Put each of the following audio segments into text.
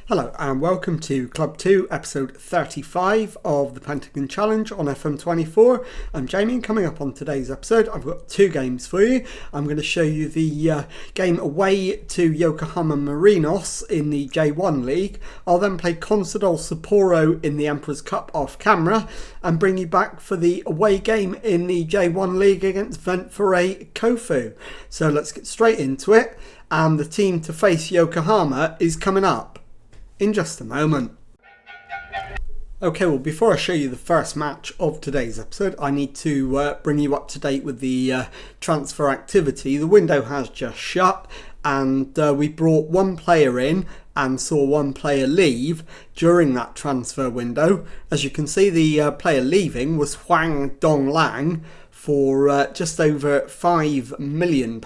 Hello and welcome to Club 2, episode 35 of the Pentagon Challenge on FM24. I'm Jamie, and coming up on today's episode I've got two games for you. I'm going to show you the game away to Yokohama Marinos in the J1 League. I'll then play Consadole Sapporo in the Emperor's Cup off camera and bring you back for the away game in the J1 League against Ventforet Kofu. So let's get straight into it, and the team to face Yokohama is coming up in just a moment. Okay, well, before I show you the first match of today's episode, I need to bring you up to date with the transfer activity. The window has just shut, and we brought one player in and saw one player leave during that transfer window. As you can see, the player leaving was Huang Donglang for just over £5 million.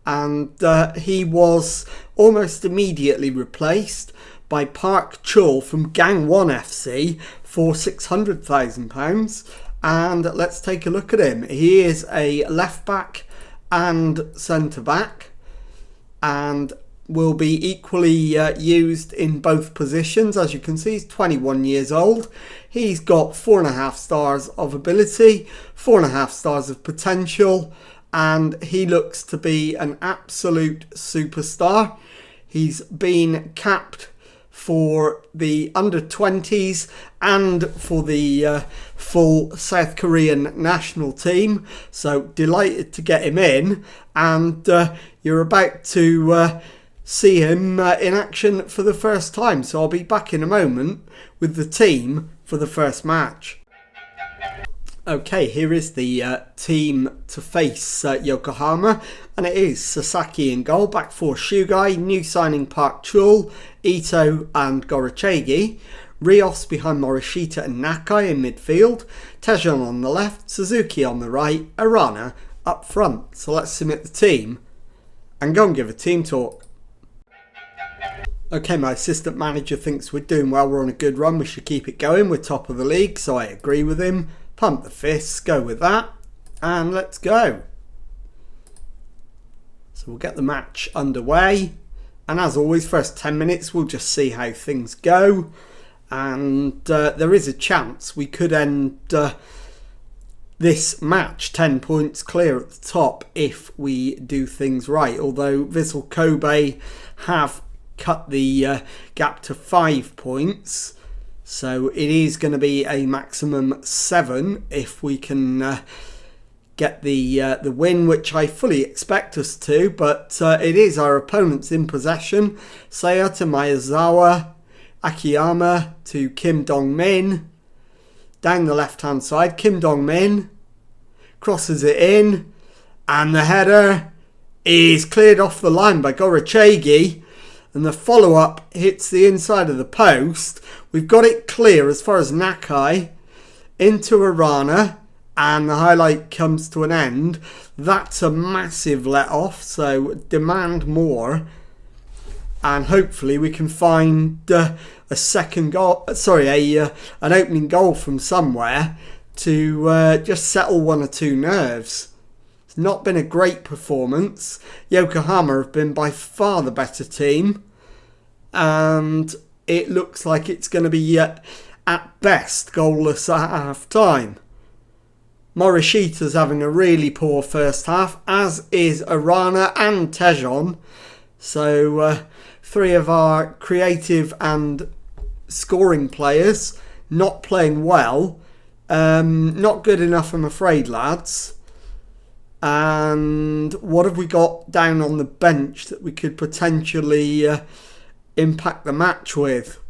And he was almost immediately replaced by Park Chul from Gangwon FC for £600,000. And let's take a look at him. He is a left back and centre back, and will be equally used in both positions. As you can see, he's 21 years old. He's got 4.5 stars of ability, 4.5 stars of potential, and he looks to be an absolute superstar. He's been capped for the under-20s and for the full South Korean national team. So delighted to get him in, and you're about to see him in action for the first time. So I'll be back in a moment with the team for the first match. Okay, here is the team to face Yokohama, and it is Sasaki in goal, back four Shugai, new signing Park Chul, Ito and Gorochegi, Rios behind Morishita and Nakai in midfield, Tejon on the left, Suzuki on the right, Arana up front. So let's submit the team and go and give a team talk. Okay, my assistant manager thinks we're doing well, we're on a good run, we should keep it going, we're top of the league, so I agree with him. Pump the fists, go with that, and let's go. So we'll get the match underway, and as always, first 10 minutes we'll just see how things go, and there is a chance we could end this match 10 points clear at the top if we do things right, although Vissel Kobe have cut the gap to 5 points. So it is going to be a maximum 7 if we can get the win, which I fully expect us to. But it is our opponents in possession. Saya to Miyazawa, Akiyama to Kim Dong-min. Down the left-hand side, Kim Dong-min crosses it in. And the header is cleared off the line by Gorochegi. And the follow-up hits the inside of the post. We've got it clear as far as Nakai into Arana, and the highlight comes to an end. That's a massive let-off, so demand more. And hopefully we can find an opening goal from somewhere to just settle one or two nerves. It's not been a great performance. Yokohama have been by far the better team, and it looks like it's going to be at best goalless at half time. Morishita's having a really poor first half, as is Arana and Tejon. So three of our creative and scoring players not playing well. Not good enough, I'm afraid, lads. And what have we got down on the bench that we could potentially impact the match with?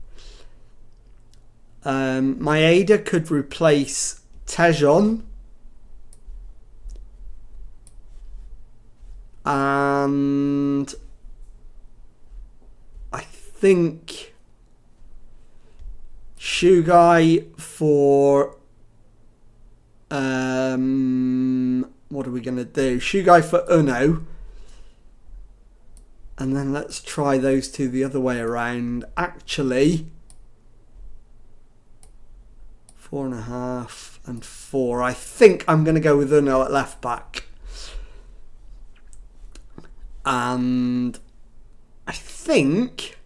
Maeda could replace Tejon. And I think Shugai for what are we going to do? Shugai for Uno. And then let's try those two the other way around. Actually, 4.5 and 4. I think I'm going to go with Uno at left back. And I think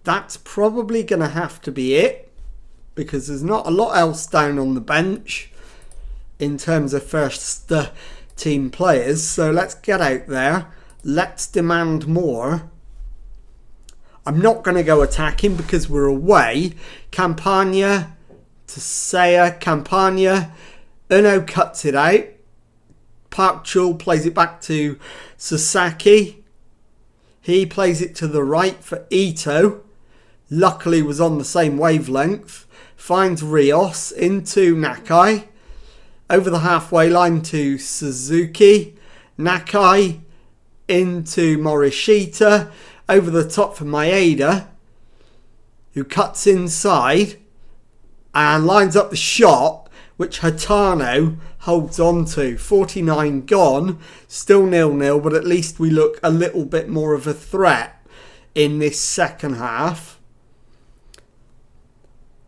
that's probably going to have to be it, because there's not a lot else down on the bench in terms of first team players. So let's get out there. Let's demand more. I'm not going to go attacking because we're away. Campagna, Tsaya, Campagna. Uno cuts it out. Park Chul plays it back to Sasaki. He plays it to the right for Ito. Luckily was on the same wavelength. Finds Rios into Nakai. Over the halfway line to Suzuki. Nakai into Morishita. Over the top for Maeda, who cuts inside and lines up the shot, which Hatano holds on to. 49 gone, still 0-0, but at least we look a little bit more of a threat in this second half.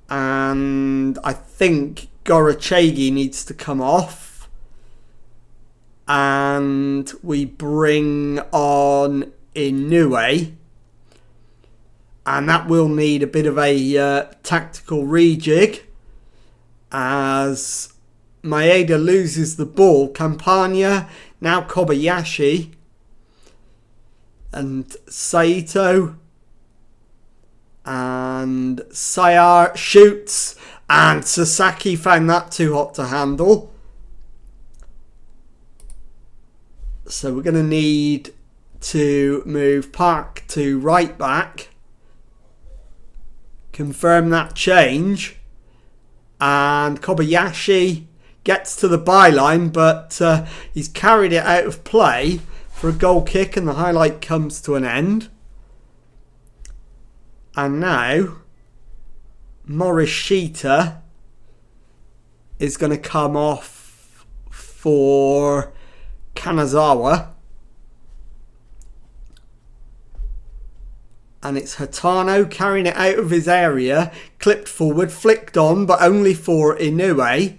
And I think Gorachegi needs to come off. And we bring on Inoue. And that will need a bit of a tactical rejig, as Maeda loses the ball. Campagna, now Kobayashi. And Saito. And Sayar shoots. And Sasaki found that too hot to handle. So we're going to need to move Park to right back. Confirm that change. And Kobayashi gets to the byline, but he's carried it out of play for a goal kick, and the highlight comes to an end. And now Morishita is going to come off for Kanazawa. And it's Hatano carrying it out of his area, clipped forward, flicked on, but only for Inoue.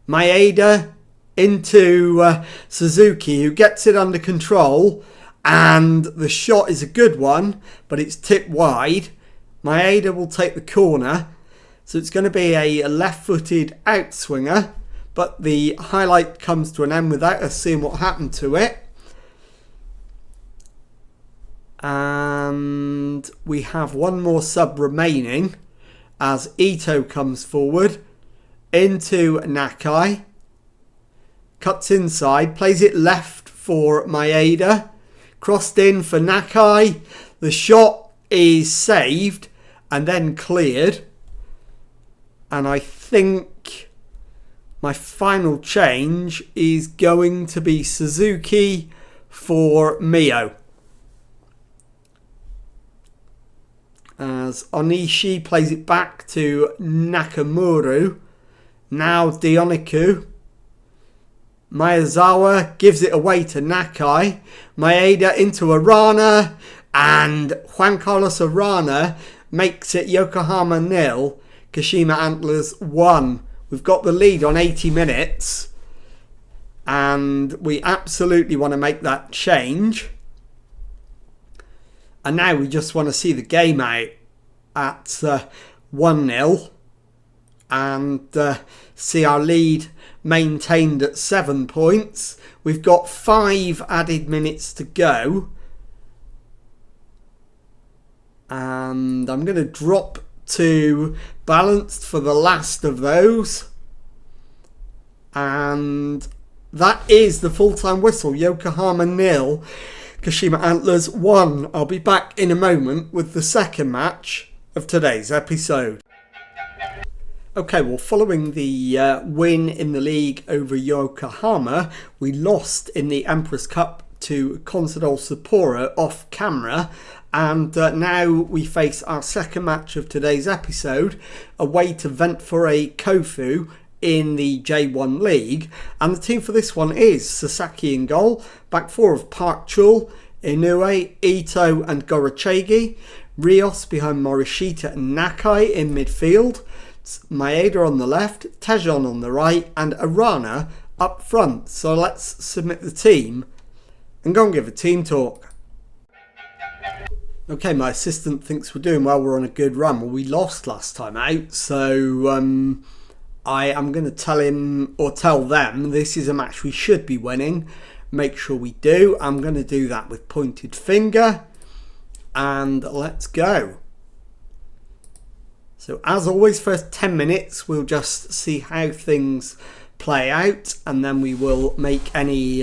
Maeda into Suzuki, who gets it under control, and the shot is a good one, but it's tipped wide. Maeda will take the corner, so it's going to be a left-footed outswinger, but the highlight comes to an end without us seeing what happened to it. And we have one more sub remaining as Ito comes forward into Nakai. Cuts inside, plays it left for Maeda. Crossed in for Nakai. The shot is saved and then cleared. And I think my final change is going to be Suzuki for Mio. As Onishi plays it back to Nakamura. Now Dioniku. Miyazawa gives it away to Nakai. Maeda into Arana. And Juan Carlos Arana makes it Yokohama 0. Kashima Antlers 1. We've got the lead on 80 minutes. And we absolutely want to make that change. And now we just want to see the game out at 1-0 and see our lead maintained at 7 points. We've got 5 added minutes to go. And I'm going to drop to balanced for the last of those. And that is the full-time whistle. Yokohama 0. Kashima Antlers 1. I'll be back in a moment with the second match of today's episode. Okay, well, following the win in the league over Yokohama, we lost in the Empress Cup to Consadole Sapporo off camera, and now we face our second match of today's episode away to Ventforet Kofu in the J1 League, and the team for this one is Sasaki in goal, back four of Park Chul, Inoue, Ito and Gorachegi, Rios behind Morishita and Nakai in midfield, Maeda on the left, Tejon on the right and Arana up front. So let's submit the team and go and give a team talk. Okay, my assistant thinks we're doing well. We're on a good run. Well, we lost last time out, so I am going to tell him or tell them this is a match we should be winning. Make sure we do. I'm going to do that with pointed finger, and let's go. So as always, first 10 minutes we'll just see how things play out, and then we will make any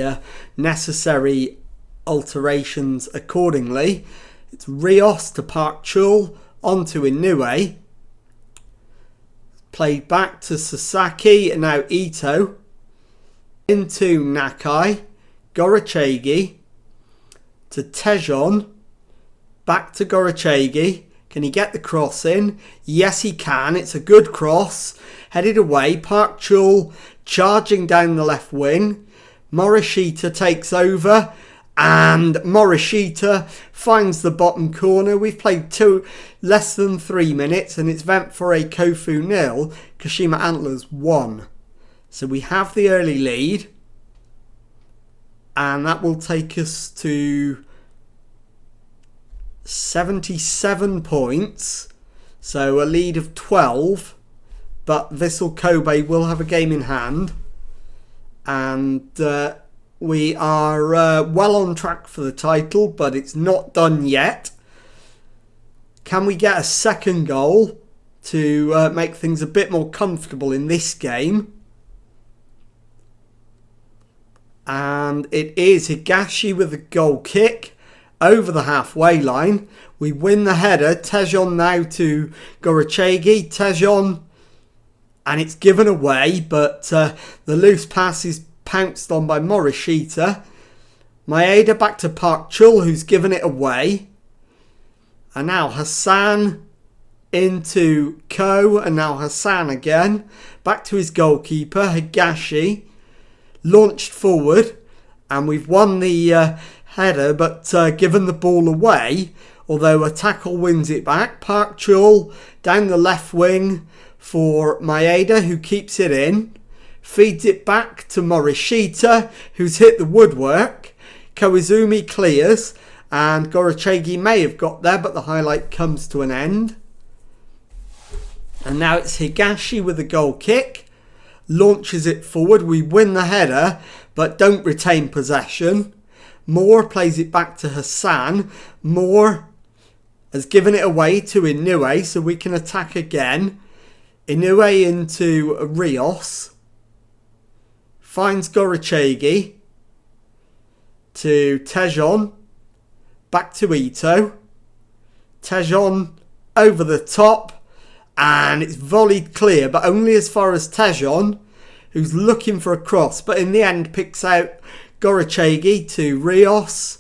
necessary alterations accordingly. It's Rios to Park Chul, onto Inoue. Played back to Sasaki, and now Ito. Into Nakai, Gorochegi, to Tejon, back to Gorochegi. Can he get the cross in? Yes, he can. It's a good cross. Headed away. Park Chul charging down the left wing. Morishita takes over. And Morishita finds the bottom corner. We've played less than 3 minutes. And it's Ventforet Kofu 0. Kashima Antlers 1. So we have the early lead. And that will take us to 77 points, so a lead of 12, but Vissel Kobe will have a game in hand, and we are well on track for the title, but it's not done yet. Can we get a second goal to make things a bit more comfortable in this game? And it is Higashi with a goal kick over the halfway line. We win the header. Tejon now to Gorochegi. Tejon, and it's given away, but the loose pass is pounced on by Morishita. Maeda back to Park Chul, who's given it away. And now Hassan into Ko, and now Hassan again. Back to his goalkeeper, Higashi. Launched forward, and we've won the header, but given the ball away, although a tackle wins it back. Park Chul down the left wing for Maeda, who keeps it in. Feeds it back to Morishita, who's hit the woodwork. Koizumi clears, and Gorochegi may have got there, but the highlight comes to an end. And now it's Higashi with a goal kick. Launches it forward. We win the header, but don't retain possession. Moore plays it back to Hassan. Moore has given it away to Inoue, so we can attack again. Inoue into Rios. Finds Gorochegi. To Tejon. Back to Ito. Tejon over the top. And it's volleyed clear, but only as far as Tejon, who's looking for a cross, but in the end picks out Gorochegi to Rios.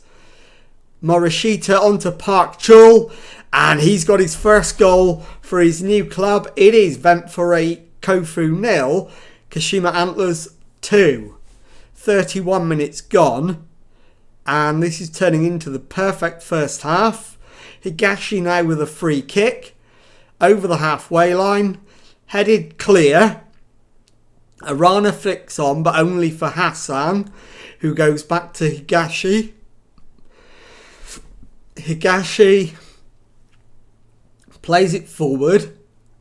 Morishita onto Park Chul, and he's got his first goal for his new club. It is Ventforet Kofu 0, Kashima Antlers 2. 31 minutes gone, and this is turning into the perfect first half. Higashi now with a free kick over the halfway line, headed clear. Arana flicks on, but only for Hassan, who goes back to Higashi. Higashi plays it forward,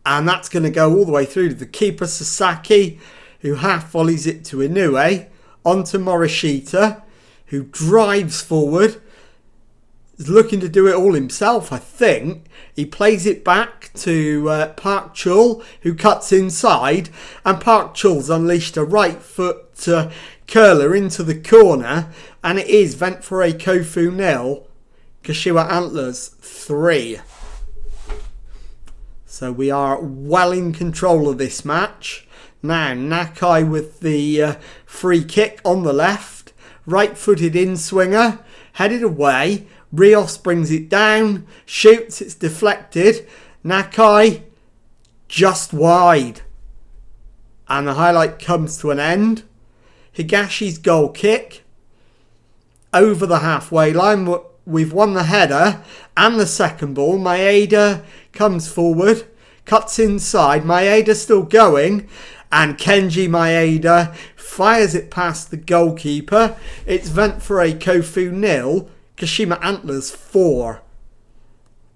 and that's going to go all the way through to the keeper, Sasaki, who half volleys it to Inoue, onto Morishita, who drives forward, is looking to do it all himself, I think. He plays it back to Park Chul, who cuts inside, and Park Chul's unleashed a right foot curler into the corner, and it is Ventforet Kofu 0, Kashima Antlers 3. So we are well in control of this match. Now Nakai with the free kick on the left, right-footed in-swinger, headed away. Rios brings it down, shoots, it's deflected. Nakai just wide. And the highlight comes to an end. Higashi's goal kick over the halfway line. We've won the header and the second ball. Maeda comes forward, cuts inside. Maeda still going, and Kenji Maeda fires it past the goalkeeper. It's Ventforet Kofu 0, Kashima Antlers 4.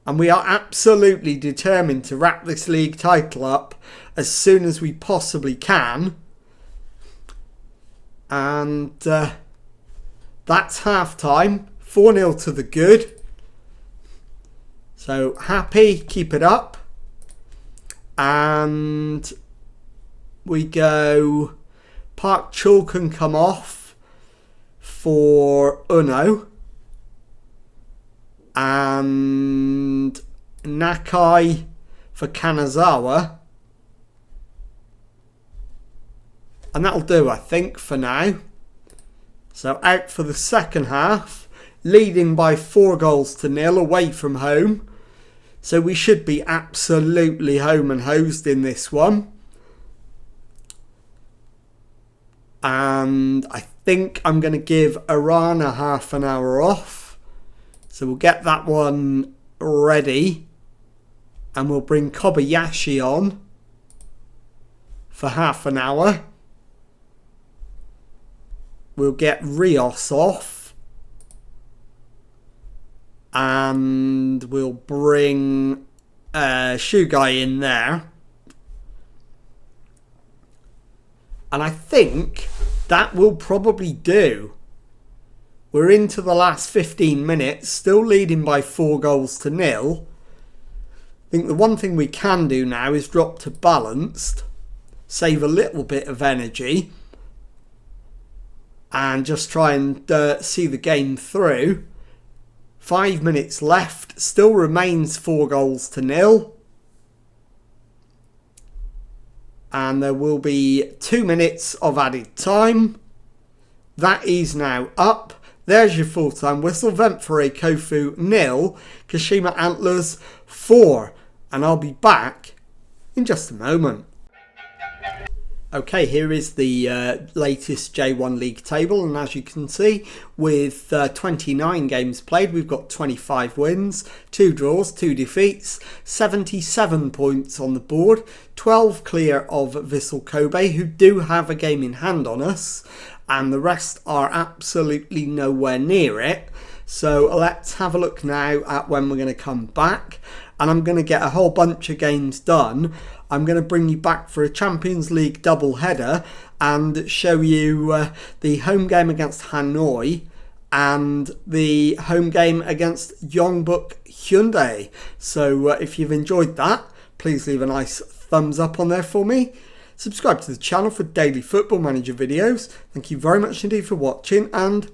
And we are absolutely determined to wrap this league title up as soon as we possibly can. And that's half time. 4-0 to the good. So happy, keep it up. And we go, Park Chul can come off for Uno. And Nakai for Kanazawa. And that'll do, I think, for now. So out for the second half. Leading by 4-0 away from home. So we should be absolutely home and hosed in this one. And I think I'm going to give Arana half an hour off. So we'll get that one ready. And we'll bring Kobayashi on for half an hour. We'll get Rios off. And we'll bring Shugai in there. And I think that will probably do. We're into the last 15 minutes, still leading by 4-0. I think the one thing we can do now is drop to balanced, save a little bit of energy, and just try and see the game through. 5 minutes left, still remains 4-0. And there will be 2 minutes of added time. That is now up. There's your full-time whistle. Ventforet Kofu 0, Kashima Antlers 4. And I'll be back in just a moment. Okay, here is the latest J1 League table. And as you can see, with 29 games played, we've got 25 wins, 2 draws, 2 defeats, 77 points on the board, 12 clear of Vissel Kobe, who do have a game in hand on us. And the rest are absolutely nowhere near it. So let's have a look now at when we're going to come back. And I'm going to get a whole bunch of games done. I'm going to bring you back for a Champions League double header and show you the home game against Hanoi and the home game against Yongbuk Hyundai. So if you've enjoyed that, please leave a nice thumbs up on there for me. Subscribe to the channel for daily Football Manager videos. Thank you very much indeed for watching, and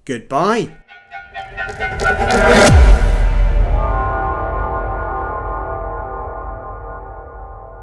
goodbye.